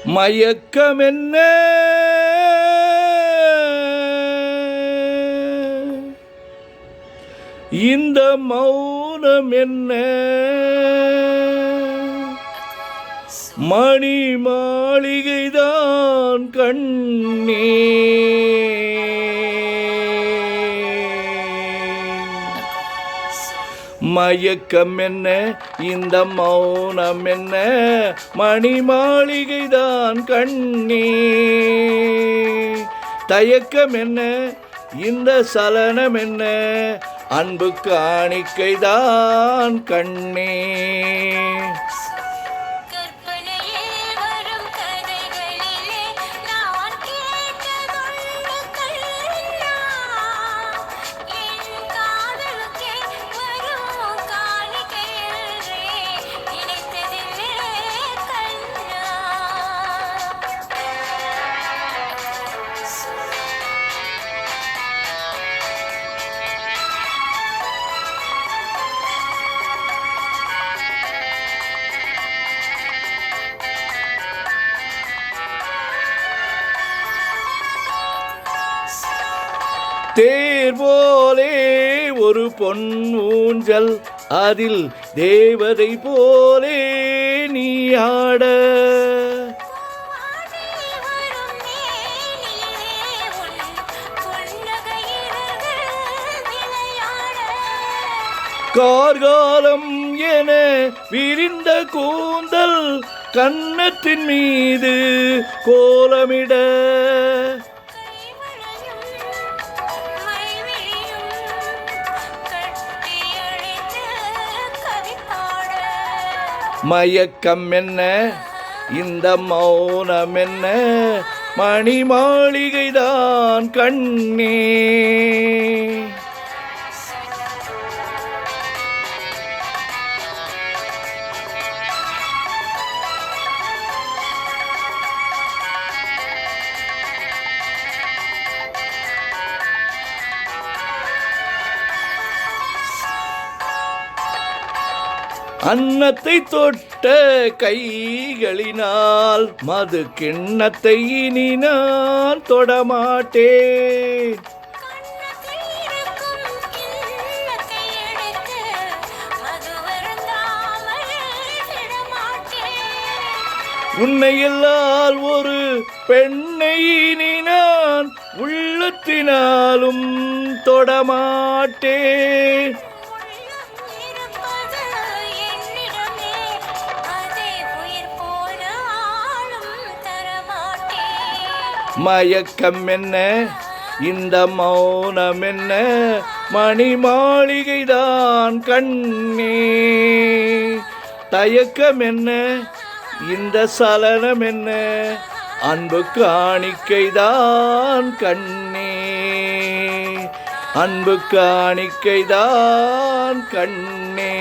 மயக்கம் என்ன இந்த மௌனம் என்ன மணி மாளிகைதான் கண்ணே மயக்கம் என்ன இந்த மௌனம் என்ன மணி மாளிகைதான் கண்ணே தயக்கம் என்ன இந்த சலனம் என்ன அன்பு காணிக்கைதான் கண்ணே தேர் போலே ஒரு பொன் ஊஞ்சல் அதில் தேவதை போலே நீ ஆட கார்காலம் என விரிந்த கூந்தல் கன்னத்தின் மீது கோலமிட மயக்கம் என்ன இந்த மௌனம் என்ன மணி மாளிகைதான் கண்ணே அன்னத்தை தொட்ட கைகளினால் மது கிண்ணத்தை இனி நான் தொடமாட்டேன் உன்னை எல்லால் ஒரு பெண்ணை இனி நான் உள்ளத்தினாலும் தொடமாட்டேன் மயக்கம் என்ன இந்த மௌனம் என்ன மணி மாளிகைதான் கண்ணே தயக்கம் என்ன இந்த சலனம் என்ன அன்பு காணிக்கைதான் கண்ணே அன்பு காணிக்கைதான் கண்ணே